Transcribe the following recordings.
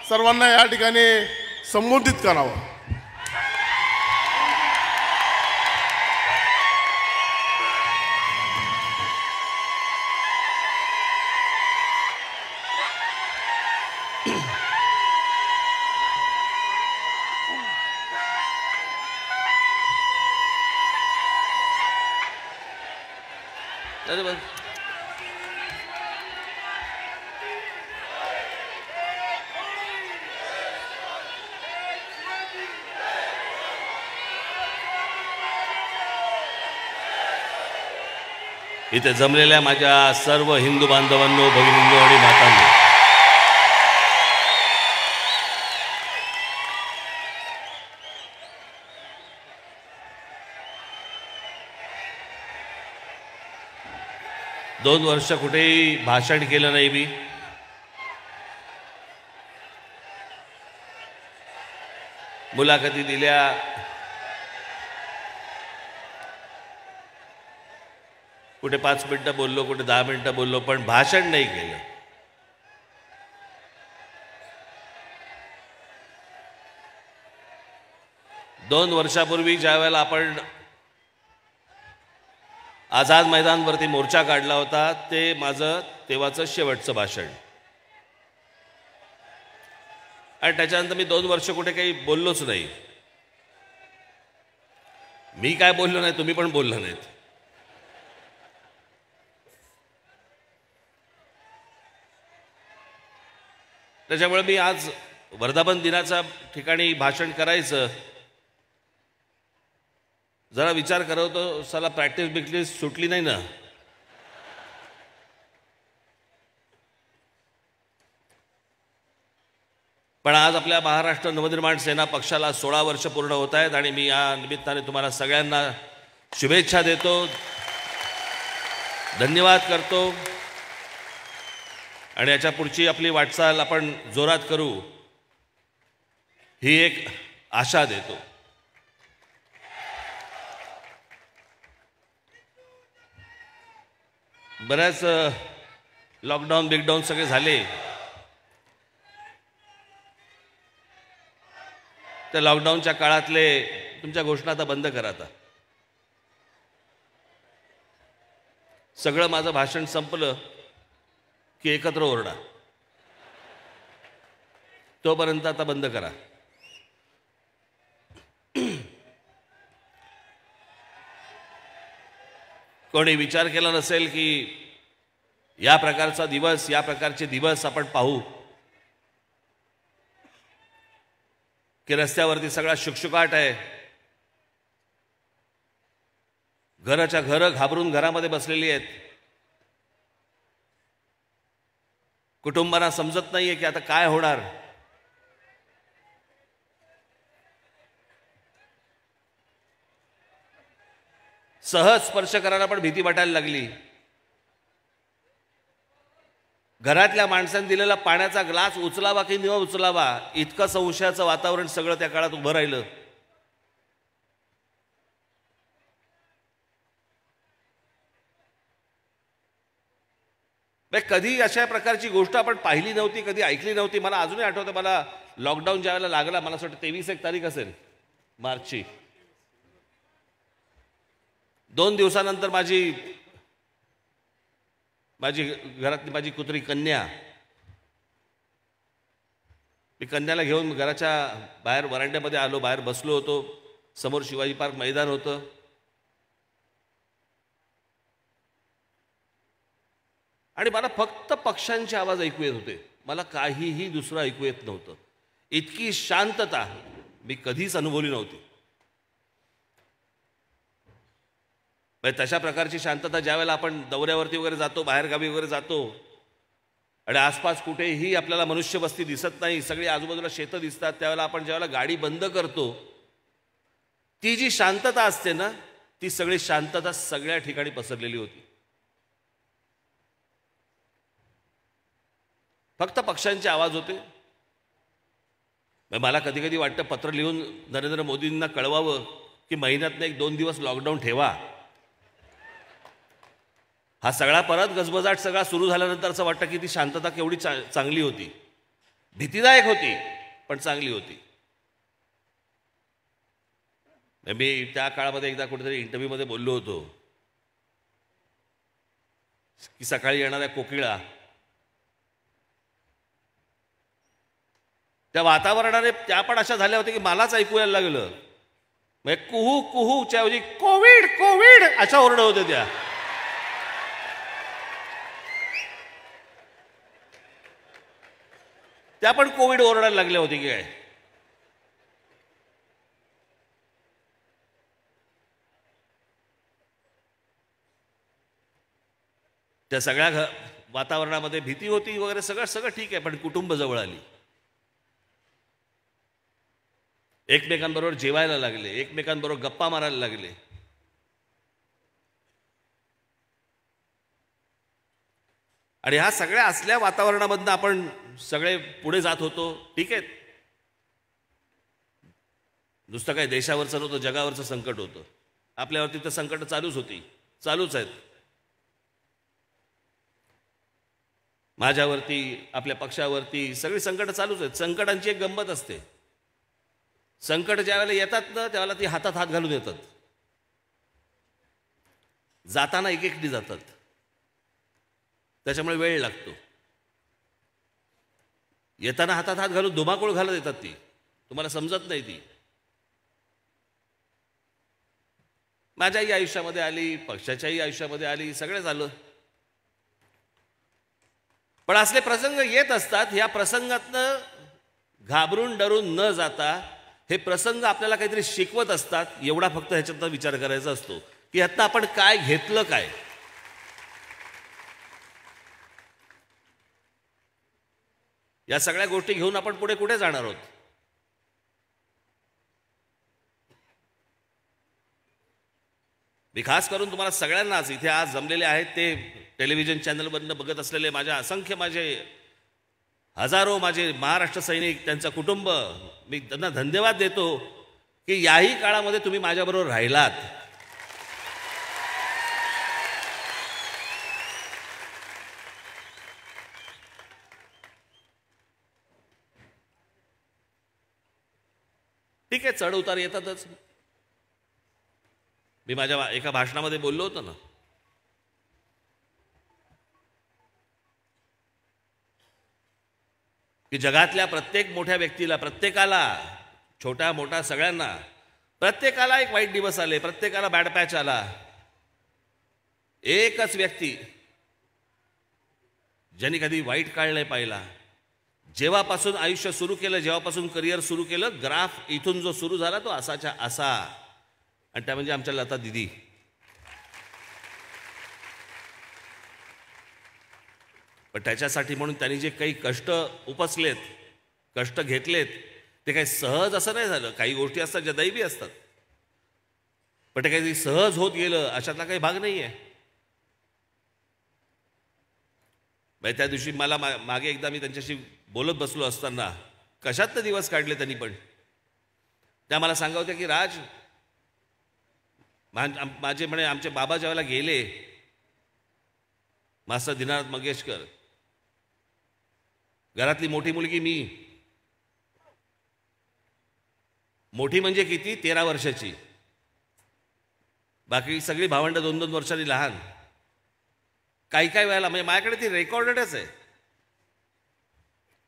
सर्वांना या ठिकाणी संबोधित करावं। इथे जमलेल्या माझ्या सर्व हिंदू बांधवांनो, भगिनींनो आणि मातांनो, दोन वर्ष कुठेही भाषण केलं नाही मी। मुलाखती दिल्या, कुठे 5 मिनिटं बोललो, कुठे 10 मिनिटं बोललो, पण भाषण नाही केलं। दोन वर्षापूर्वी ज्या वेळेला आपण आझाद मैदानवरती मोर्चा काढला होता, ते माझं तेव्हाचं शेवटचं भाषण। आणि त्याच्यानंतर मी 2 वर्ष कुठे काही बोललोच नाही। मी काय बोललो नाही, तुम्ही पण बोलला नाहीत। त्याच्यामुळे मी आज वर्धापन दिनाच्या ठिकाणी भाषण करायचं जरा विचार करतो, साला प्रॅक्टिस बिक्टिस सुटली नाही ना। पण आज आपल्या महाराष्ट्र नवनिर्माण सेना पक्षाला 16 वर्ष पूर्ण होत आहेत आणि मी या निमित्ताने तुम्हाला सगळ्यांना शुभेच्छा देतो, धन्यवाद करतो आणि याच्या पुढची आपली वाटचाल आपण जोरात करू ही एक आशा देतो। बऱ्याच लॉकडाऊन बिगडाऊन सगळे झाले, त्या लॉकडाऊनच्या काळातले तुमच्या घोषणा आता बंद करा। आता सगळं माझं भाषण संपलं की एकत्र ओरडा, तोपर्यंत आता बंद करा। कोणी विचार केला नसेल की या प्रकारचा दिवस, या प्रकारचे दिवस आपण पाहू की रस्त्यावरती सगळा शुकशुकाट आहे, घराच्या घरं घाबरून घरामध्ये बसलेली आहेत, कुटुंबांना समजत नाहीये की आता काय होणार। सहज स्पर्श करायला पण भीती वाटायला लागली। घरातल्या माणसांनी दिलेला पाण्याचा ग्लास उचलावा की न उचलावा इतकं संशयाचं वातावरण सगळं त्या काळात उभं राहिलं। कधी अशा प्रकारची गोष्ट आपण पाहिली नव्हती, कधी ऐकली नव्हती। मला अजूनही आठवतं, मला लॉकडाऊन ज्या वेळेला लागला, मला असं वाटतं 23 तारीख असेल मार्चची, 2 दिवसानंतर माझी घरातली माझी कुत्री कन्या, मी कन्याला घेऊन घराच्या बाहेर वरांड्यामध्ये आलो, बाहेर बसलो होतो, समोर शिवाजी पार्क मैदान होतं। आणि मला फक्त पक्ष्यांचे आवाज ऐकू येत होते, मला काहीही दुसरं ऐकू येत नव्हतं। इतकी शांतता मी कधीच अनुभवली नव्हती। तशा प्रकारची शांतता ज्यावेळेला आपण दौऱ्यावरती वगैरे जातो, बाहेरगावी वगैरे जातो आणि आसपास कुठेही आपल्याला मनुष्यवस्ती दिसत नाही, सगळी आजूबाजूला शेतं दिसतात, त्यावेळेला आपण ज्यावेळेला गाडी बंद करतो, ती जी शांतता असते ना, ती सगळी शांतता सगळ्या ठिकाणी पसरलेली होती। फक्त पक्ष्यांचे आवाज होते। मला कधी कधी वाटतं पत्र लिहून नरेंद्र मोदींना कळवावं की महिन्यातनं 1-2 दिवस लॉकडाऊन ठेवा। हा सगळा परत गजबजाट सगळा सुरू झाल्यानंतर असं वाटतं की ती शांतता केवढी चांगली होती। भीतीदायक होती पण चांगली होती. मी त्या काळामध्ये एकदा कुठेतरी इंटरव्ह्यूमध्ये बोललो होतो की सकाळी येणाऱ्या कोकिळा त्या वातावरणाने त्या पण अशा झाल्या होत्या की मलाच ऐकू यायला लागलं. म्हणजे कुहू कुहूच्या ऐवजी कोविड कोविड अशा ओरडत होत्या त्या. त्या पण कोविड ओरडायला लागल्या होती की काय. त्या सगळ्या वातावरणामध्ये भीती होती वगैरे सगळं सगळं ठीक आहे, पण कुटुंब जवळ आली. एकमेकांबरोबर जेवायला लागले, एकमेकांबरोबर गप्पा मारायला लागले. आणि ह्या सगळ्या असल्या वातावरणामधनं आपण सगळे पुढे जात होतो. ठीक आहे, नुसतं काय देशावरचं नव्हतं, जगावरचं संकट होतं. आपल्यावरती तर संकट चालूच होती, चालूच आहेत. माझ्यावरती, आपल्या पक्षावरती सगळी संकट चालूच आहेत. संकटांची एक गंमत असते, संकट ज्या वेळेला येतात ना त्यावेळेला ती हातात हात घालून येतात. जाताना एक एकटी जातात, त्याच्यामुळे वेळ लागतो. येताना हातात हात घालून धुमाकूळ घालत येतात, ती तुम्हाला समजत नाही. ती माझ्याही आयुष्यामध्ये आली, पक्षाच्याही आयुष्यामध्ये आली, सगळं झालं. पण असले प्रसंग येत असतात. ह्या प्रसंगातनं घाबरून डरून न जाता हे प्रसंग आपल्याला काहीतरी शिकवत असतात. एवढा फक्त ह्याच्यातनं विचार करायचा असतो की ह्यातनं आपण काय घेतलं, काय. या सगळ्या गोष्टी घेऊन आपण पुढे कुठे जाणार आहोत. मी खास करून तुम्हाला सगळ्यांनाच इथे आज जमलेले आहेत ते टेलिव्हिजन चॅनलवरनं बघत असलेले माझे हजारो माझे महाराष्ट्र सैनिक, त्यांचं कुटुंब, मी त्यांना धन्यवाद देतो की याही काळामध्ये तुम्ही माझ्याबरोबर राहिलात. ठीक आहे, चढ उतार येतातच. मी माझ्या एका भाषणामध्ये बोललो होतो ना, की जगातल्या प्रत्येक मोठ्या व्यक्तीला, प्रत्येकाला, छोट्या मोठ्या सगळ्यांना, प्रत्येकाला एक वाईट दिवस आले, प्रत्येकाला बॅड पॅच आला. एकच व्यक्ती ज्यांनी कधी वाईट काळ नाही पाहिला, जेव्हापासून आयुष्य सुरू केलं, जेव्हापासून करिअर सुरू केलं, ग्राफ इथून जो सुरू झाला तो असाच्या असा, आणि त्या म्हणजे आमच्या लता दिदी. पण त्याच्यासाठी म्हणून त्यांनी जे काही कष्ट उपसलेत, कष्ट घेतलेत, ते काही सहज असं नाही झालं. काही गोष्टी असतात ज्या दैवी असतात, पण ते काही सहज होत गेलं अशातला काही भाग नाही आहे. त्या दिवशी मला मागे एकदा मी त्यांच्याशी बोलत बसलो असताना कशात तर दिवस काढले त्यांनी, पण त्या मला सांगा होत्या की राज, माझे म्हणे आमचे बाबा ज्यावेळेला गेले, मास्टर दीनानाथ मंगेशकर, घरातली मोठी मुलगी मी, मोठी म्हणजे किती, 13 वर्षाची, बाकी सगळी भावंड 2-2 वर्षांनी लहान. काही काही वेळेला, म्हणजे माझ्याकडे ती रेकॉर्डेडच आहे,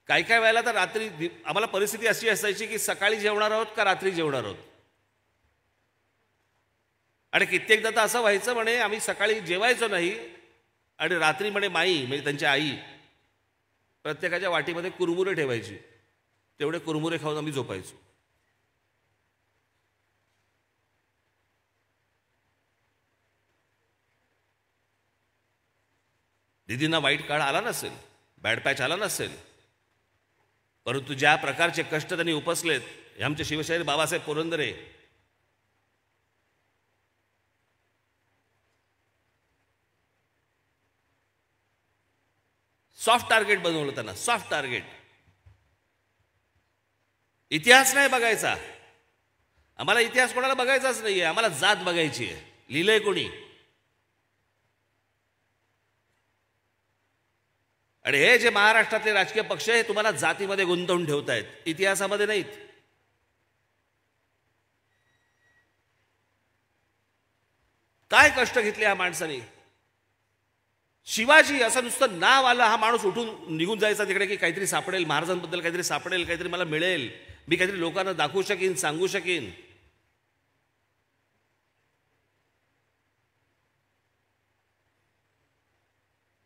काही काही वेळेला तर रात्री आम्हाला परिस्थिती अशी असायची की सकाळी जेवणार आहोत का रात्री जेवणार आहोत. आणि कित्येकदा तर असं व्हायचं म्हणे आम्ही सकाळी जेवायचो नाही आणि रात्री म्हणे माई, म्हणजे त्यांची आई, प्रत्येकाच्या वाटीमध्ये कुरमुरे ठेवायची. तेवढे कुरमुरे खाऊन आम्ही झोपायचो. दिदींना वाईट काळ आला नसेल, बॅड पॅच आला नसेल, परंतु ज्या प्रकारचे कष्ट त्यांनी उपसलेत, हे आमचे शिवशाहीर बाबासाहेब पुरंदरे, सॉफ्ट टार्गेट बनवलं त्यांना, सॉफ्ट टार्गेट. इतिहास नाही बघायचा आम्हाला, इतिहास कोणाला बघायचाच नाहीये, आम्हाला जात बघायची आहे. लिहिलंय कोणी, आणि हे जे महाराष्ट्रातले राजकीय पक्ष आहे तुम्हाला जातीमध्ये गुंतवून ठेवतायत, इतिहासामध्ये नाहीत. काय कष्ट घेतले या माणसाने. शिवाजी असं नुसतं नाव आलं, हा माणूस उठून निघून जायचा तिकडे की काहीतरी सापडेल, महाराजांबद्दल काहीतरी सापडेल, काहीतरी मला मिळेल, मी काहीतरी लोकांना दाखवू शकीन, सांगू शकीन.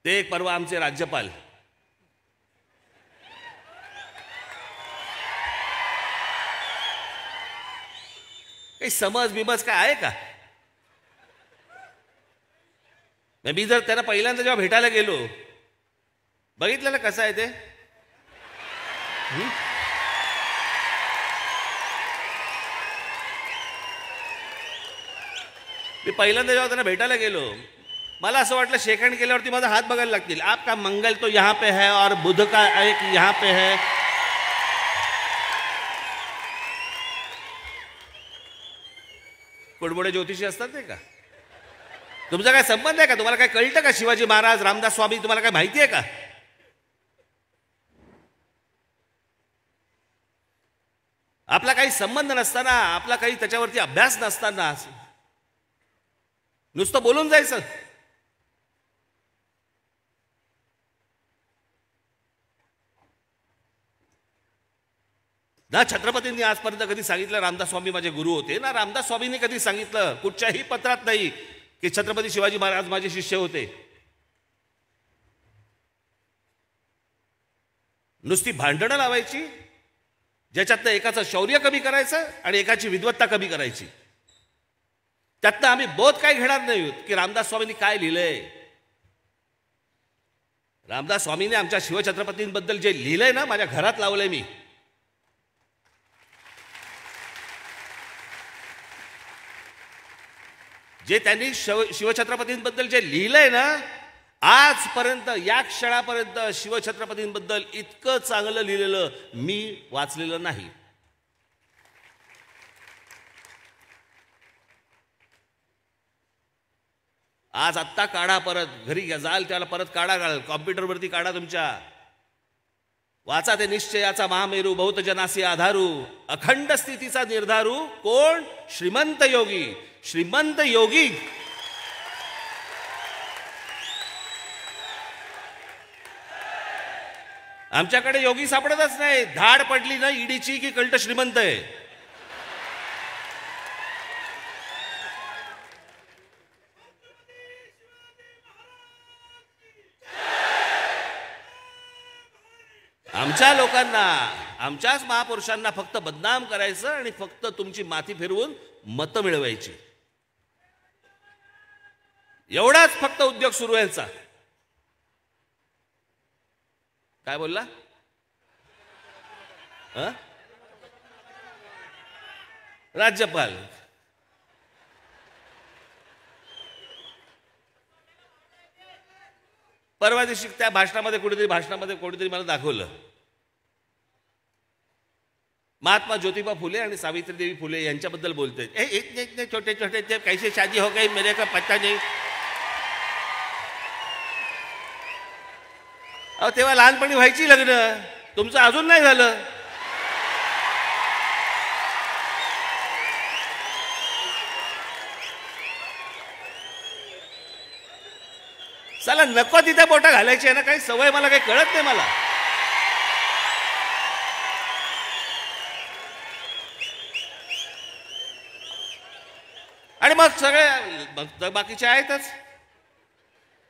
ते एक परवा आमचे राज्यपाल काही समज बिमज काय आहे का. मी जर त्यांना पहिल्यांदा जेव्हा भेटायला गेलो, बघितलं ना कसं आहे ते. मी पहिल्यांदा जेव्हा त्यांना भेटायला गेलो, मला असं वाटलं शेकहँड केल्यावरती माझा हात बघायला लागतील. आपका मंगल तो यहाँ पे है और बुध का एक यहाँ पे है. कुडबुडे ज्योतिषी असतात ते का. तुमचा काय संबंध आहे का. तुम्हाला काय कळतं का शिवाजी महाराज, रामदास स्वामी तुम्हाला काय माहिती आहे का. आपला काही संबंध नसताना, आपला काही त्याच्यावरती अभ्यास नसताना नुसतं बोलून जायचं. ना छत्रपतींनी आजपर्यंत कधी सांगितलं रामदास स्वामी माझे गुरु होते, ना रामदास स्वामींनी कधी सांगितलं कुठच्याही पत्रात नाही की छत्रपती शिवाजी महाराज माझे शिष्य होते. नुसती भांडणं लावायची, ज्याच्यातनं एकाचं शौर्य कमी करायचं आणि एकाची विद्वत्ता कमी करायची. त्यातनं आम्ही बोध काय घेणार नाही की रामदास स्वामींनी काय लिहिलंय. रामदास स्वामींनी आमच्या शिवछत्रपतींबद्दल जे लिहिलंय ना, माझ्या घरात लावलंय मी. जे त्यांनी शिवछत्रपतींबद्दल जे लिहिलंय ना, आजपर्यंत या क्षणापर्यंत शिवछत्रपतींबद्दल इतकं चांगलं लिहिलेलं मी वाचलेलं नाही. आज आत्ता काढा, परत घरी जाल त्याला परत काढा, कॉम्प्युटरवरती काढा तुमच्या. वाचा ते निश्चयाचा महामेरू, बहुत जनासी आधारू, अखंड स्थितीचा निर्धारू. कोण. श्रीमंत योगी. श्रीमंत योगी. आमच्याकडे योगी सापडतच नाही. धाड पडली ना ईडीची की कळतं श्रीमंत आहे. आमच्या लोकांना, आमच्याच महापुरुषांना फक्त बदनाम करायचं आणि फक्त तुमची माथी फिरवून मतं मिळवायची, एवढाच फक्त उद्योग सुरू यांचा. काय बोलला. राज्यपाल परवा दिवशी त्या भाषणामध्ये कोणीतरी मला दाखवलं, महात्मा ज्योतिबा फुले आणि सावित्रीदेवी फुले यांच्याबद्दल बोलते. इतने छोटे छोटे थे, कैसे शादी हो गई मेरे को पता नहीं. अहो तेव्हा लहानपणी व्हायची लग्न, तुमचं अजून नाही झालं. चला नको तिथे बोटा घालायची आहे ना, काही सवय मला काही कळत नाही मला. आणि मग सगळे बाकीचे आहेतच.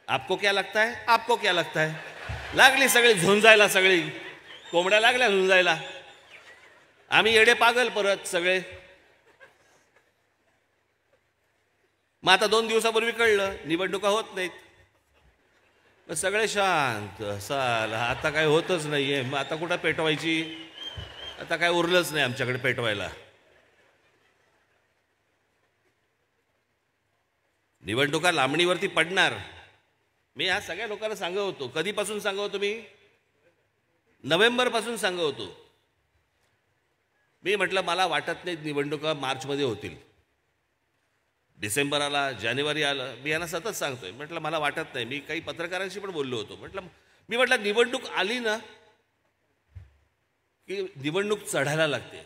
आपको क्या लगता है, आपको क्या लगता है. लागली सगळी झुंजायला, सगळी कोंबड्या लागल्या झुंजायला. आम्ही येडे पागल परत सगळे. मग आता 2 दिवसापूर्वी कळलं निवडणुका होत नाहीत. मग सगळे शांत. साला आता काय होतच नाहीये, मग आता कुठं पेटवायची. आता काय उरलंच नाही आमच्याकडे पेटवायला. निवडणुका लांबणीवरती पडणार. मी ह्या सगळ्या लोकांना सांगत होतो. कधीपासून सांगत होतो मी. नोव्हेंबरपासून सांगत होतो. मी म्हटलं मला वाटत नाही निवडणुका मार्चमध्ये होतील. डिसेंबर आला, जानेवारी आलं, मी यांना सतत सांगतोय. म्हटलं मला वाटत नाही. मी काही पत्रकारांशी पण बोललो होतो. म्हटलं मी म्हटलं निवडणूक आली ना की निवडणूक चढायला लागते.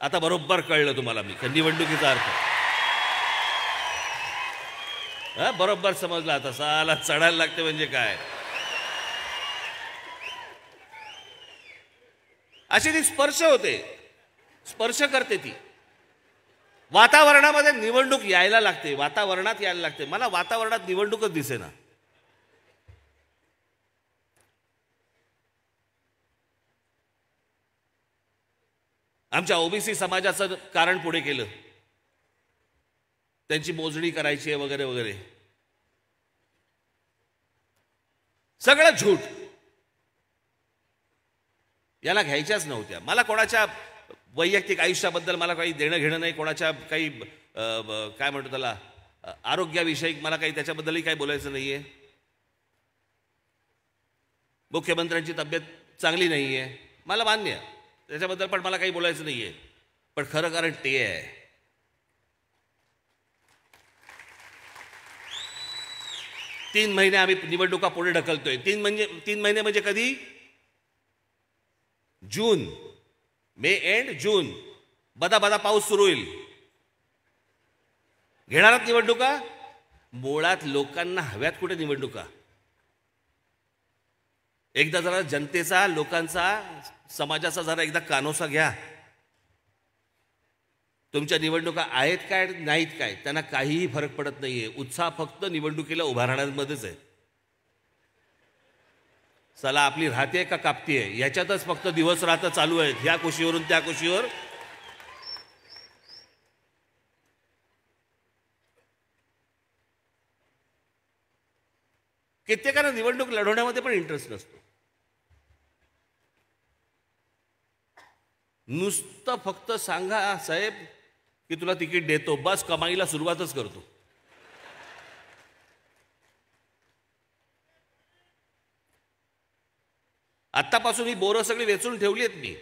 आता बरोबर कळलं तुम्हाला मी निवडणुकीचा अर्थ. बरोबर समजला आता. साला चढायला लागते म्हणजे काय. अशी ती स्पर्श होते, स्पर्श करते ती. वातावरणामध्ये निवडणूक यायला लागते, वातावरणात यायला लागते. मला वातावरणात निवडणूकच दिसेना. आमच्या ओबीसी समाजाचं कारण पुढे केलं, त्यांची मोजणी करायची आहे वगैरे वगैरे. सगळं झूट. याला घ्यायच्याच नव्हत्या. मला कोणाच्या वैयक्तिक आयुष्याबद्दल मला काही देणं घेणं नाही. कोणाच्या काही काय म्हणतो त्याला आरोग्याविषयी मला काही त्याच्याबद्दलही काही बोलायचं नाही आहे. मुख्यमंत्र्यांची तब्येत चांगली नाही आहे, मला मान्य आहे. त्याच्याबद्दल पण मला काही बोलायचं नाही आहे. पण खरं कारण ते आहे, तीन महिने आम्ही निवडणुका पुढे ढकलतोय. तीन महिने म्हणजे कधी? जून, मे एंड जून. बदा बदा पाऊस सुरू होईल. घेणारात निवडणुका. मुळात लोकांना हव्यात कुठे निवडणुका. एकदा जरा जनतेचा, लोकांचा, समाजाचा जरा एकदा कानोसा घ्या. तुमच्या निवडणुका आहेत काय नाहीत काय त्यांना काहीही फरक पडत नाहीये. उत्साह फक्त निवडणुकीला उभा राहण्यामध्येच आहे. चला आपली राहते का कापतीये याच्यातच फक्त दिवस रात्र चालू आहेत, ह्या कुशीवरून त्या कुशीवर. कित्येकांना निवडणूक लढवण्यामध्ये पण इंटरेस्ट नसतो. नुसतं फक्त सांगा साहेब की तुला तिकीट देतो, बस कमाईला सुरुवातच करतो. आत्तापासून ही बोरं सगळी वेचून ठेवली आहेत मी.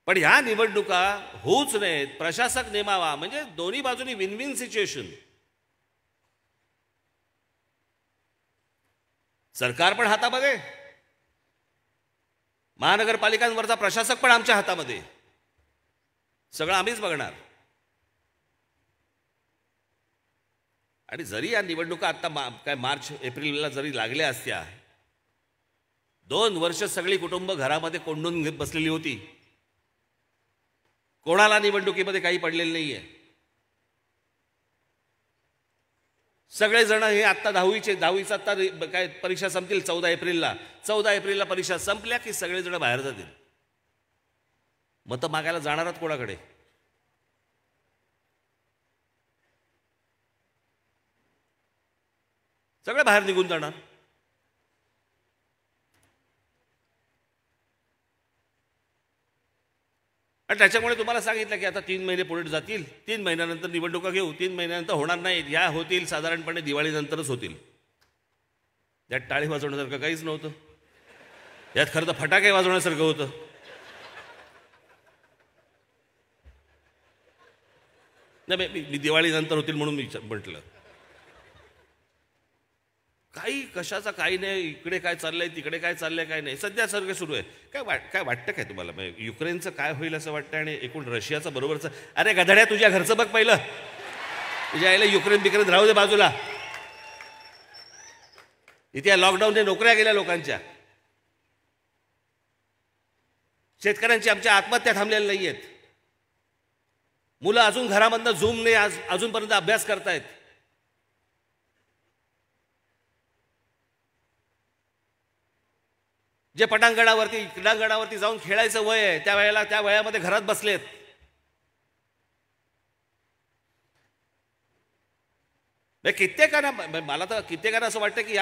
पण ह्या निवडणुका होऊच नाहीत, प्रशासक नेमावा, म्हणजे दोन्ही बाजूनी विन विन सिच्युएशन. सरकार पण हातामध्ये, महानगरपालिकांवरचा प्रशासक पण आमच्या हातामध्ये. सगळं आम्हीच बघणार. आणि जरी या निवडणुका आता काय मार्च एप्रिलला जरी लागल्या असत्या, 2 वर्ष सगळी कुटुंब घरामध्ये कोंडून बसलेली होती. कोणाला निवडणुकीमध्ये काही पडलेलं नाहीये. सगळेजण हे आत्ता दहावीचा आत्ता काय परीक्षा संपतील 14 एप्रिलला परीक्षा संपल्या की सगळेजण बाहेर जातील. मतं मागायला जाणार आहात कोणाकडे? सगळे बाहेर निघून जाणार. आणि त्याच्यामुळे तुम्हाला सांगितलं की आता 3 महिने पुढे जातील, 3 महिन्यानंतर निवडणुका घेऊ. 3 महिन्यानंतर होणार नाहीत, या होतील साधारणपणे दिवाळीनंतरच होतील. यात टाळी वाजवण्यासारखं काहीच नव्हतं. यात खरं तर फटाके वाजवण्यासारखं होतं. नाही, मी दिवाळीनंतर होतील म्हणून मी म्हटलं. काही कशाचा काही नाही. इकडे काय चाललंय, तिकडे काय चाललंय, काय नाही. सध्या सर्व सुरू आहे. काय वाटतं काय तुम्हाला? युक्रेनचं काय होईल असं वाटतं आणि एकूण रशियाचं बरोबरचं. अरे गधड्या, तुझ्या घरचं बघ पहिलं. तुझ्या आईला युक्रेन राहू दे बाजूला. इथे लॉकडाऊनने नोकऱ्या गेल्या लोकांच्या. शेतकऱ्यांची आमच्या आत्महत्या थांबलेल्या नाही आहेत. मुलं अजून घरामधनं झूमने अजूनपर्यंत अभ्यास करतायत. जे क्रीडांगणावरती जाऊन खेळायचं वय आहे त्या वयामध्ये घरात बसलेत. कित्येकांना, मला तर कित्येकांना असं वाटतं की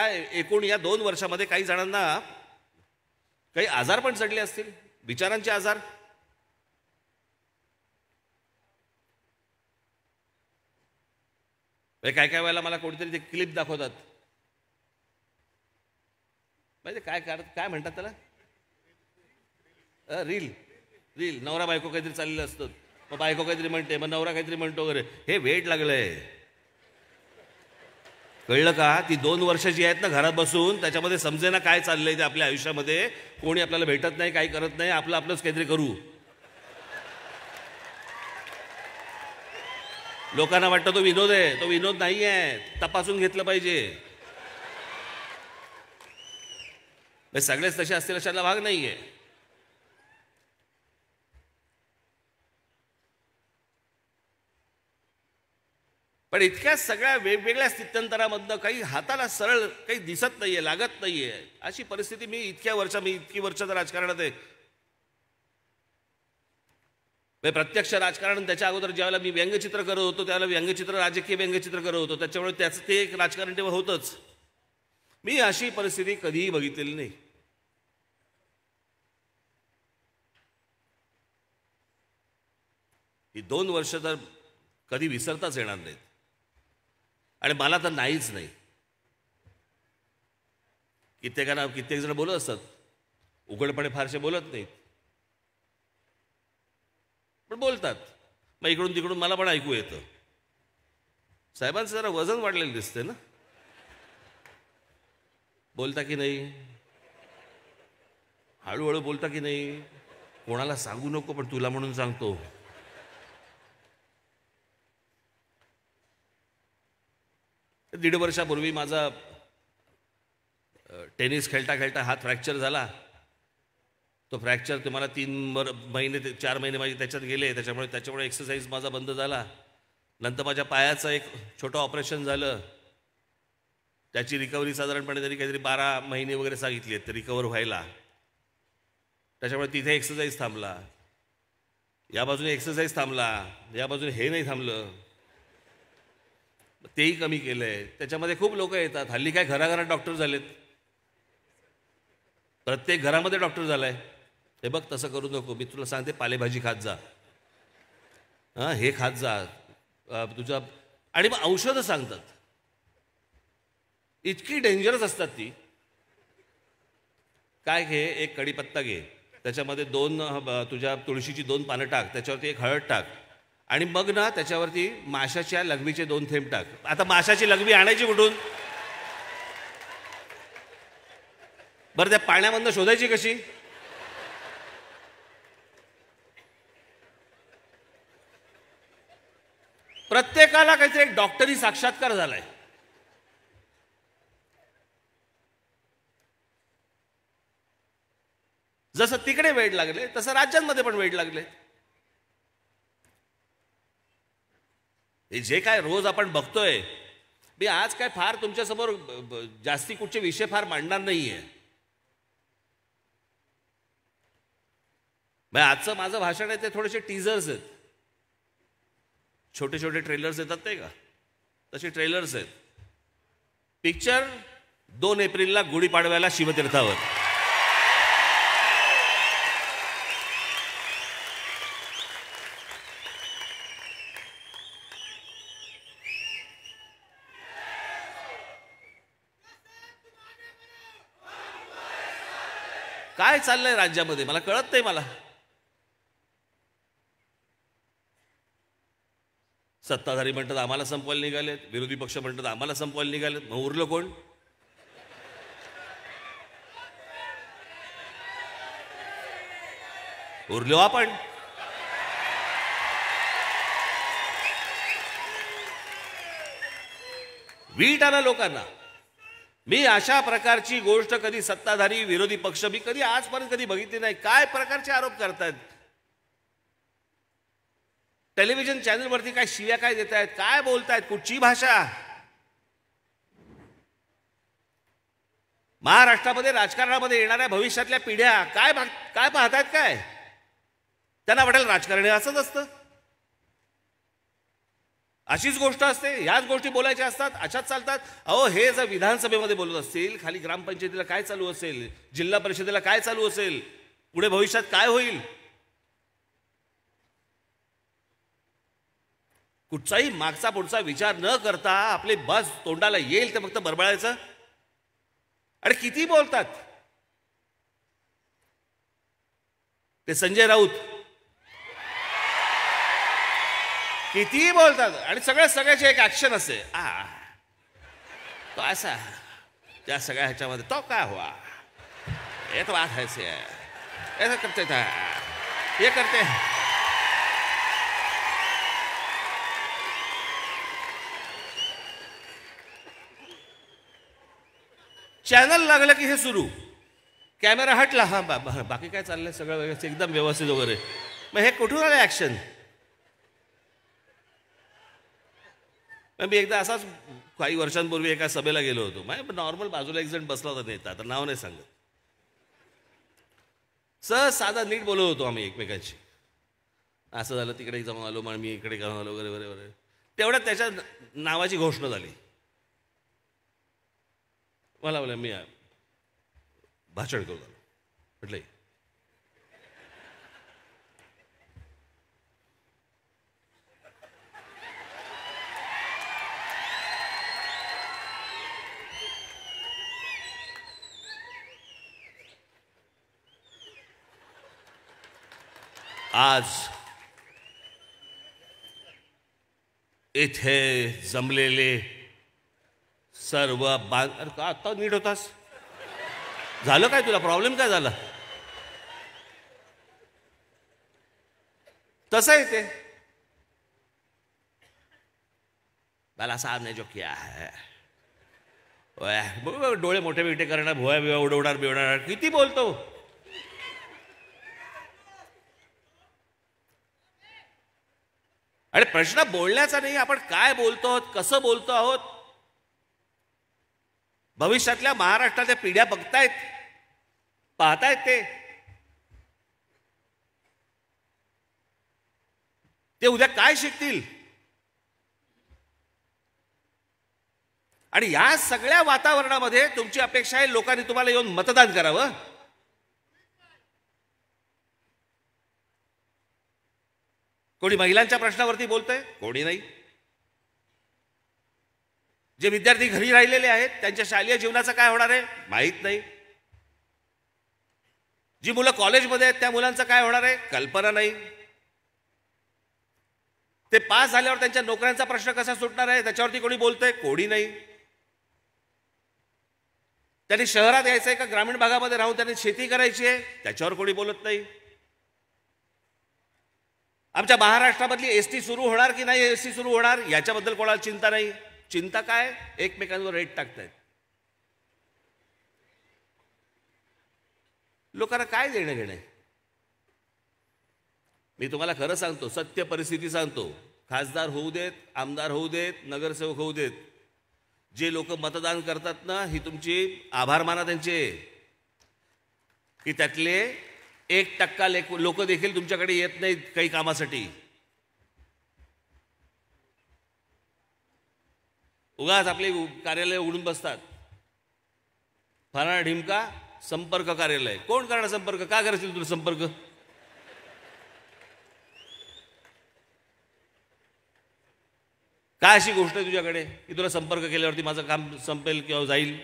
या 2 वर्षामध्ये काही जणांना काही आजार पण चढले असतील, विचारांचे आजार. काय वेळेला मला कोणीतरी ते क्लिप दाखवतात. म्हणजे काय म्हणतात त्याला, रील नवरा बायको काहीतरी चाललेलं असतं. मग बायको काहीतरी म्हणते, मग नवरा काहीतरी म्हणतो वगैरे. हे वेड लागलंय, कळलं का? ती 2 वर्षाची आहेत ना घरात बसून, त्याच्यामध्ये समजेना काय चाललंय ते आपल्या आयुष्यामध्ये. कोणी आपल्याला भेटत नाही, काही करत नाही, आपलंच काहीतरी करू. लोकांना वाटतं तो विनोद आहे. तो विनोद नाही आहे, तपासून घेतलं पाहिजे. सगळेच तसे असतील अशाला भाग नाहीये. पण इतक्या सगळ्या वेगवेगळ्या स्थित्यंतरामधनं काही हाताला सरळ काही दिसत नाहीये, लागत नाहीये, अशी परिस्थिती. मी इतकी वर्ष राजकारणात आहे. प्रत्यक्ष राजकारण, त्याच्या अगोदर ज्यावेळेला मी व्यंगचित्र करत होतो त्यावेळेला व्यंगचित्र, राजकीय व्यंगचित्र करत होतो, त्याच्यामुळे त्याचं ते एक राजकारण तेव्हा होतंच. मी अशी परिस्थिती कधीही बघितलेली नाही. ही 2 वर्ष तर कधी विसरताच येणार नाहीत. आणि मला तर नाहीच नाही. कित्येक जण बोलत असतात, उघडपणे फारसे बोलत नाहीत, पण बोलतात. मग इकडून तिकडून मला पण ऐकू येतं. साहेबांचं जरा वजन वाढलेलं दिसतंय ना, बोलता की नाही, हळूहळू बोलता की नाही, कोणाला सांगू नको पण तुला म्हणून सांगतो. दीड वर्षापूर्वी माझा टेनिस खेळता खेळता हात फ्रॅक्चर झाला. तो फ्रॅक्चर तुम्हाला 4 महिने माझे त्याच्यात गेले. त्याच्यामुळे एक्सरसाइज माझा बंद झाला. नंतर माझ्या पायाचं एक छोटं ऑपरेशन झालं. त्याची रिकव्हरी साधारणपणे त्यांनी काहीतरी 12 महिने वगैरे सांगितली आहेत रिकवर व्हायला. त्याच्यामुळे तिथे एक्सरसाइज थांबला, या बाजूने एक्सरसाइज थांबला, या बाजूने हे नाही थांबलं, तेही कमी केलंय. त्याच्यामध्ये खूप लोक येतात. हल्ली काय घराघरात डॉक्टर झालेत, प्रत्येक घरामध्ये डॉक्टर झालाय. हे बघ तसं करू नको, मी तुला सांगते पालेभाजी खात जा, हे खात जा तुझा. आणि मग औषधं सांगतात, इतकी डेंजरस असतात ती. काय घे, एक कढीपत्ता घे, त्याच्यामध्ये 2 तुझ्या तुळशीची 2 पानं टाक, त्याच्यावरती 1 हळद टाक, आणि मग ना त्याच्यावरती माशाच्या लघवीचे 2 थेंब टाक. आता माशाची लघवी आणायची कुठून बरं? त्या पाण्यामधनं शोधायची कशी? प्रत्येकाला काहीतरी एक डॉक्टरी साक्षात्कार झालाय. जसं तिकडे वेड लागले तसं राज्यांमध्ये पण वेड लागले. हे जे काय रोज आपण बघतोय, मी आज काय फार तुमच्यासमोर जास्ती कुठचे विषय फार मांडणार नाहीये. आजचं माझं भाषण आहे ते थोडेसे टीजर्स आहेत, छोटे छोटे ट्रेलर्स येतात ते का, तसे ट्रेलर्स आहेत. पिक्चर 2 एप्रिलला गुढीपाडव्याला शिवतीर्थावर. काय चाललंय राज्यामध्ये मला कळत नाही. मला सत्ताधारी म्हणतात आम्हाला संपवायला निघालेत, विरोधी पक्ष म्हणतात आम्हाला संपवायला निघालेत, मग उरलं कोण? उरलो आपण. वीट आला लोकांना. मी अशा प्रकारची गोष्ट कधी सत्ताधारी विरोधी पक्ष मी कधी आजपर्यंत कधी बघितली नाही. काय प्रकारचे आरोप करतायत, टेलिव्हिजन चॅनलवरती काय शिव्या काय देत आहेत, काय बोलतायत, कुठची भाषा. महाराष्ट्रामध्ये राजकारणामध्ये येणाऱ्या भविष्यातल्या पिढ्या काय काय पाहतायत, काय त्यांना वाटेल राजकारण असंच असतं, अशीच गोष्ट असते, ह्याच गोष्टी बोलायच्या असतात, अशाच चालतात. अहो हे जर विधानसभेमध्ये बोलत असतील, खाली ग्रामपंचायतीला काय चालू असेल, जिल्हा परिषदेला काय चालू असेल, पुढे भविष्यात काय होईल, कुठचाही मागचा पुढचा विचार न करता आपले बस तोंडाला येईल ते फक्त बरबळायचं. आणि किती बोलतात ते संजय राऊत. कितीही बोलतात आणि सगळ्याची एक ऍक्शन असते. तो असा त्या सगळ्या ह्याच्यामध्ये तो काय हुआ, ये तो बात है से ऐसा करते था, ये करते. चॅनल लागलं की हे सुरू, कॅमेरा हटला, हा बाकी काय चाललंय, सगळं व्यवस्थित एकदम व्यवस्थित वगैरे. मग हे कुठून आलं ऍक्शन? मी एकदा असाच काही वर्षांपूर्वी एका सभेला गेलो होतो. मग नॉर्मल बाजूला एक जण बसला होता नेता, आता नाव नाही सांगत. सहज साधा नीट बोलत होतो आम्ही एकमेकांशी. असं झालं, तिकडे जाऊन आलो, मग मी इकडे जाऊन आलो वगैरे वगैरे वगैरे. तेवढ्यात त्याच्या नावाची घोषणा झाली. मला बोला मी भाषण करू झालो. म्हटलं आज इथे जमलेले सर्व अरे का आत्ता नीट होतास? झालं काय, तुला प्रॉब्लेम काय झाला? तसं आहे ते. मला साहब ने जो किया है, डोळे मोठे बिटे करणार, भुया बिवा उडवणार बिवणार, किती बोलतो. आणि प्रश्न बोलण्याचा नाही, आपण काय बोलतो आहोत, कसं बोलतो आहोत. भविष्यातल्या महाराष्ट्राच्या पिढ्या बघतायत, पाहतायत ते उद्या काय शिकतील. आणि या सगळ्या वातावरणामध्ये तुमची अपेक्षा आहे लोकांनी तुम्हाला येऊन मतदान करावं. कोणी महिलांच्या प्रश्नावरती बोलतंय, कोणी नाही. जे विद्यार्थी घरी राहिलेले आहेत त्यांच्या शालेय जीवनाचं काय होणार आहे माहीत नाही. जी मुलं कॉलेजमध्ये आहेत त्या मुलांचं काय होणार आहे कल्पना नाही. ते पास झाल्यावर त्यांच्या नोकऱ्यांचा प्रश्न कसा सुटणार आहे त्याच्यावरती कोणी बोलतंय, कोणी नाही. त्यांनी शहरात यायचंय का ग्रामीण भागामध्ये राहून त्यांनी शेती करायची आहे त्याच्यावर कोणी बोलत नाही. आमच्या महाराष्ट्रामधली एसटी सुरू होणार की नाही एसटी सुरू होणार याच्याबद्दल कोणाला चिंता नाही. चिंता काय, एकमेकांवर रेट टाकतायत. लोकांना काय देणं घेणं. मी तुम्हाला खरं सांगतो, सत्य परिस्थिती सांगतो. खासदार होऊ देत, आमदार होऊ देत, नगरसेवक होऊ देत, जे लोक मतदान करतात ना, ही तुमची आभार माना त्यांचे, की त्यातले 1% लोक देखील तुमच्याकडे येत नाहीत काही कामासाठी. उगाच आपले कार्यालय उघडून बसतात. फलाना ढिमका संपर्क कार्यालय. कोण करणार संपर्क? का करायचं तुला संपर्क? काय अशी गोष्ट आहे तुझ्याकडे की तुला संपर्क केल्यावरती माझं काम संपेल किंवा जाईल?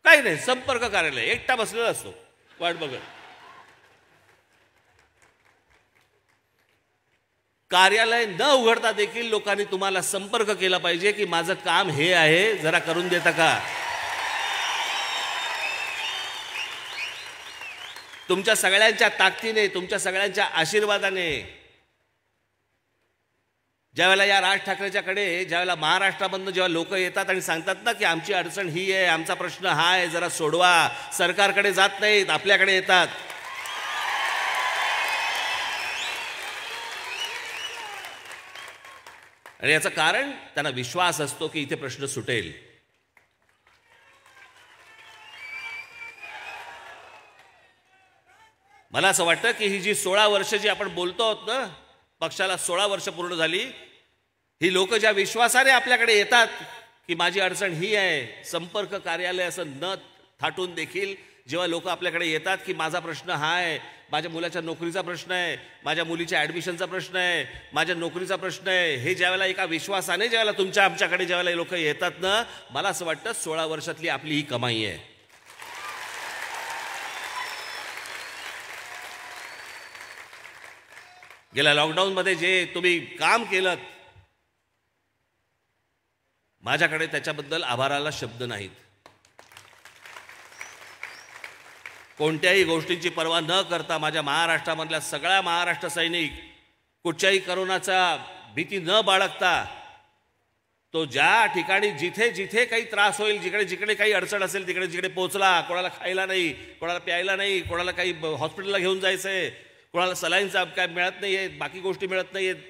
काही नाही. संपर्क कार्यालय एकटा बसलेला असतो वाट बघत. कार्यालय न उघडता देखील लोकांनी तुम्हाला संपर्क केला पाहिजे की माझं काम हे आहे, जरा करून देता का? तुमच्या सगळ्यांच्या ताकदीने, तुमच्या सगळ्यांच्या आशीर्वादाने ज्यावेळेला या राज ठाकरेच्याकडे, ज्यावेळेला महाराष्ट्रामधनं जेव्हा लोक येतात आणि सांगतात ना की आमची अडचण ही आहे, आमचा प्रश्न हा आहे, जरा सोडवा, सरकारकडे जात नाहीत, आपल्याकडे येतात. आणि याचं कारण त्यांना विश्वास असतो की इथे प्रश्न सुटेल. मला असं वाटतं की ही जी 16 वर्ष जी आपण बोलतो आहोत ना, पक्षाला 16 वर्ष पूर्ण झाली, ही लोक ज्या विश्वासाने आपल्याकडे येतात की माझी अडचण ही आहे, संपर्क कार्यालय असं न थाटून देखील जेव्हा लोक आपल्याकडे येतात की माझा प्रश्न हा आहे, माझ्या मुलाच्या नोकरीचा प्रश्न आहे, माझ्या मुलीच्या ॲडमिशनचा प्रश्न आहे, माझ्या नोकरीचा प्रश्न आहे, हे ज्यावेळेला एका विश्वासाने ज्यावेळेला तुमच्या आमच्याकडे ज्यावेळेला लोक येतात ना, मला असं वाटतं 16 वर्षातली आपली ही कमाई आहे. गेल्या लॉकडाऊनमध्ये जे तुम्ही काम केलं, माझ्याकडे त्याच्याबद्दल आभाराला शब्द नाहीत. कोणत्याही गोष्टींची पर्वा न करता माझ्या महाराष्ट्रामधल्या सगळ्या महाराष्ट्र सैनिक कुठच्याही करोनाचा भीती न बाळगता तो ज्या ठिकाणी जिथे जिथे काही त्रास होईल, जिकडे जिकडे काही अडचण असेल तिकडे जिकडे पोहोचला. कोणाला खायला नाही, कोणाला प्यायला नाही, कोणाला काही हॉस्पिटलला घेऊन जायचं आहे, कोणाला सलाईनचा काय मिळत नाही आहे, बाकी गोष्टी मिळत नाही आहेत,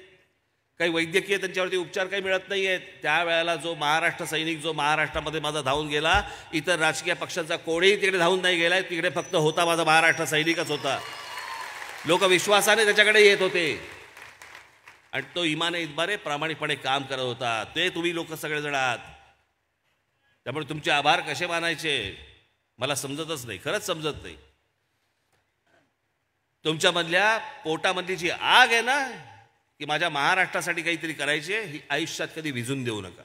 काही वैद्यकीय त्यांच्यावरती उपचार काही मिळत नाही आहेत, त्यावेळेला जो महाराष्ट्र सैनिक जो महाराष्ट्रामध्ये माझा धावून गेला, इतर राजकीय पक्षांचा कोणीही तिकडे धावून नाही गेलाय, तिकडे फक्त होता माझा महाराष्ट्र सैनिकच होता. लोक विश्वासाने त्याच्याकडे येत होते आणि तो इमाने इतबारे प्रामाणिकपणे काम करत होता. ते तुम्ही लोक सगळेजण आहात. त्यामुळे तुमचे आभार कसे मानायचे मला समजतच नाही, खरंच समजत नाही. तुमच्यामधल्या पोटामधली जी आग आहे ना की माझ्या महाराष्ट्रासाठी काहीतरी करायचे, ही आयुष्यात कधी विझून देऊ नका.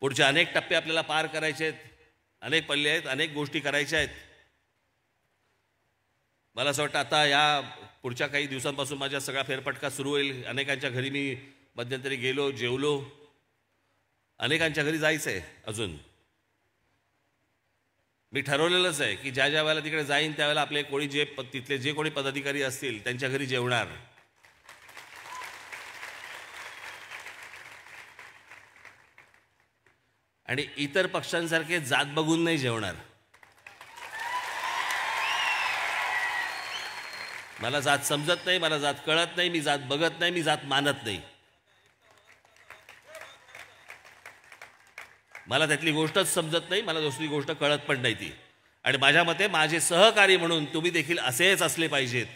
पुढचे अनेक टप्पे आपल्याला पार करायचे आहेत, अनेक पल्ले आहेत, अनेक गोष्टी करायच्या आहेत. मला असं वाटतं आता या पुढच्या काही दिवसांपासून माझ्या सगळा फेरफटका सुरू होईल. अनेकांच्या घरी मी मध्यंतरी गेलो, जेवलो. अनेकांच्या घरी जायचं आहे अजून. मी ठरवलेलंच आहे की ज्या ज्या वेळेला तिकडे जाईन त्यावेळेला आपले कोणी तिथले जे कोणी पदाधिकारी असतील त्यांच्या घरी जेवणार. आणि इतर पक्षांसारखे जात बघून नाही जेवणार. मला जात समजत नाही, मला जात कळत नाही, मी जात बघत नाही, मी जात मानत नाही. मला त्यातली गोष्टच समजत नाही, मला दुसरी गोष्ट कळत पण नाही ती. आणि माझ्या मते माझे सहकारी म्हणून तुम्ही देखील असेच असले पाहिजेत.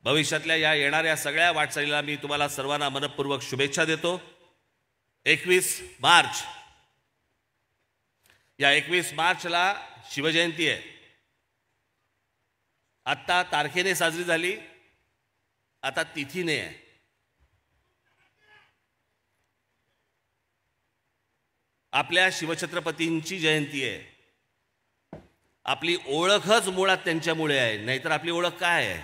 भविष्यातल्या या येणाऱ्या सगळ्या वाटचालीला मी तुम्हाला सर्वांना मनपूर्वक शुभेच्छा देतो. 21 मार्च, या 21 मार्चला शिवजयंती आहे. आत्ता तारखेने साजरी झाली, आता तिथीने आहे. आपल्या शिवछत्रपतींची जयंती आहे. आपली ओळखच मुळात त्यांच्यामुळे आहे, नाहीतर आपली ओळख काय आहे?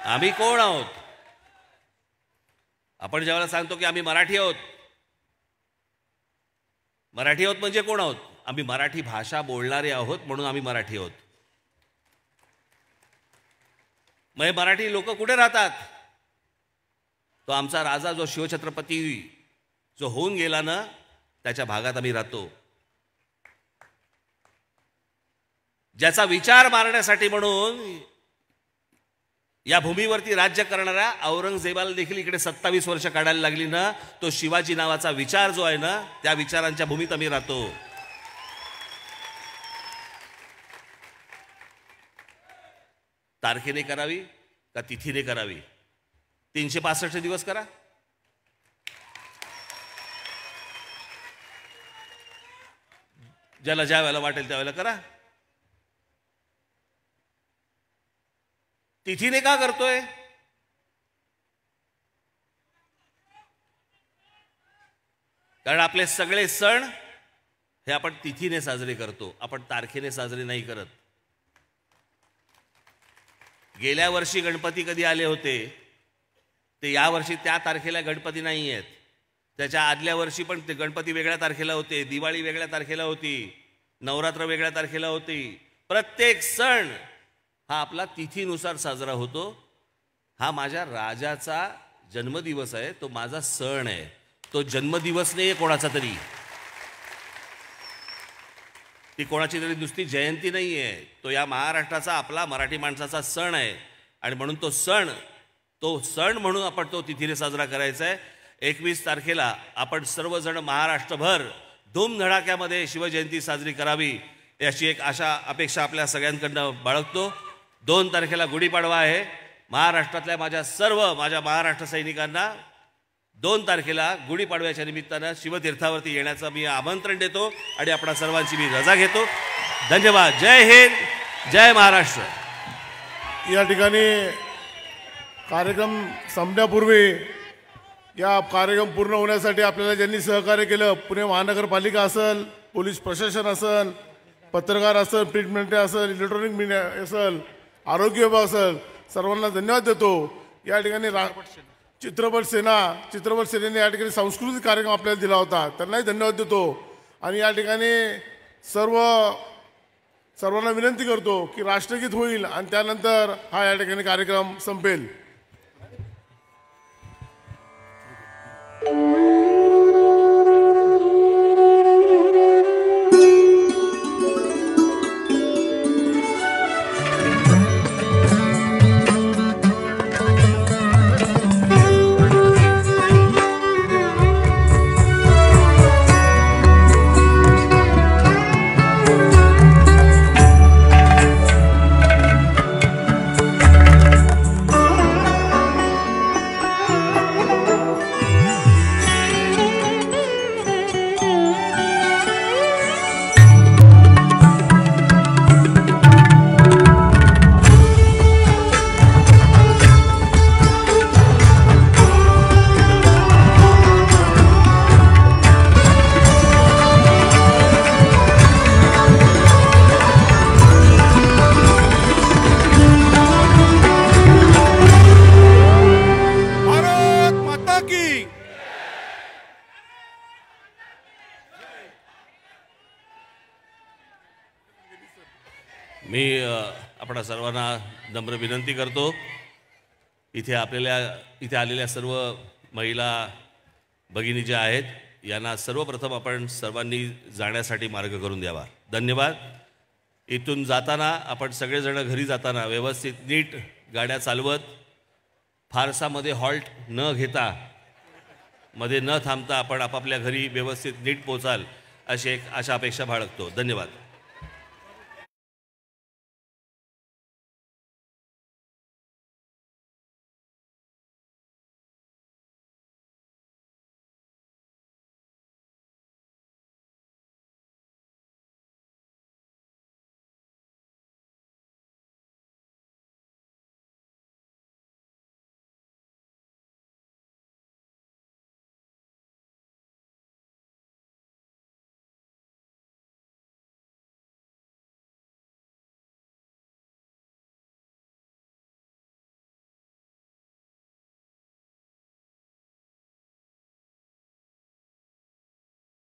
आम्ही कोण आहोत? आपण ज्यावेळेला सांगतो की आम्ही मराठी आहोत, मराठी आहोत म्हणजे कोण आहोत? आम्ही मराठी भाषा बोलणारे आहोत म्हणून आम्ही मराठी आहोत. मग मराठी लोक कुठे राहतात? तो आमचा राजा जो शिवछत्रपती जो होऊन गेला ना, त्याच्या भागात आम्ही राहतो. ज्याचा विचार मारण्यासाठी म्हणून या भूमीवरती राज्य करणाऱ्या औरंगजेबाला देखील इकडे 27 वर्ष काढायला लागली ना, तो शिवाजी नावाचा विचार जो आहे ना, त्या विचारांच्या भूमीत आम्ही राहतो. तारखेने करावी का तिथीने करावी? 365 दिवस करा. ज्याला ज्या वेळेला वाटेल त्यावेळेला करा. तिथीने का करतोय? कारण आपले सगळे सण हे आपण तिथीने साजरे करतो, आपण तारखेने साजरे नाही करत. गेल्या वर्षी गणपती कधी आले होते ते या वर्षी त्या तारखेला गणपती नाही आहेत. त्याच्या आदल्या वर्षी पण ते गणपती वेगळ्या तारखेला होते, दिवाळी वेगळ्या तारखेला होती, नवरात्र वेगळ्या तारखेला होती. प्रत्येक सण हा आपला तिथीनुसार साजरा होतो. हा माझ्या राजाचा जन्मदिवस आहे, तो माझा सण आहे, तो जन्मदिवस नाही आहे कोणाचा तरी, ती कोणाची तरी नुसती जयंती नाही आहे. तो या महाराष्ट्राचा आपला मराठी माणसाचा सण आहे आणि म्हणून तो सण म्हणून आपण तो तिथीने साजरा करायचा आहे. 21 तारखेला आपण सर्वजण महाराष्ट्रभर धूमधडाक्यामध्ये शिवजयंती साजरी करावी याची एक आशा अपेक्षा आपल्या सगळ्यांकडनं बाळगतो. 2 तारखेला गुढीपाडवा आहे. महाराष्ट्रातल्या माझ्या महाराष्ट्र सैनिकांना 2 तारखेला गुढीपाडव्याच्या निमित्तानं शिवतीर्थावरती येण्याचं मी आमंत्रण देतो आणि आपणा सर्वांची मी रजा घेतो. धन्यवाद. जय हिंद, जय महाराष्ट्र. या ठिकाणी कार्यक्रम संपण्यापूर्वी या कार्यक्रम पूर्ण होण्यासाठी आपल्याला ज्यांनी सहकार्य केलं, पुणे महानगरपालिका असेल, पोलीस प्रशासन असेल, पत्रकार असेल, प्रिंट मीडिया असेल, इलेक्ट्रॉनिक मीडिया असेल, आरोग्य विभाग असेल, सर्वांना धन्यवाद देतो. या ठिकाणी चित्रपट सेनेने या ठिकाणी सांस्कृतिक कार्यक्रम आपल्याला दिला होता, त्यांनाही धन्यवाद देतो. आणि या ठिकाणी सर्वांना विनंती करतो की राष्ट्रगीत होईल आणि त्यानंतर हा या ठिकाणी कार्यक्रम संपेल. मी आपणा सर्वांना नम्र विनंती करतो, इथे आलेल्या सर्व महिला भगिनी ज्या आहेत यांना सर्वप्रथम आपण सर्वांनी जाण्यासाठी मार्ग करून द्यावा. धन्यवाद. इथून जाताना आपण सगळेजण घरी जाताना व्यवस्थित नीट गाड्या चालवत, फारसा मध्ये हॉल्ट न घेता, मध्ये न थांबता आपण आपापल्या घरी व्यवस्थित नीट पोचाल अशी एक आशा अपेक्षा बाळगतो. धन्यवाद.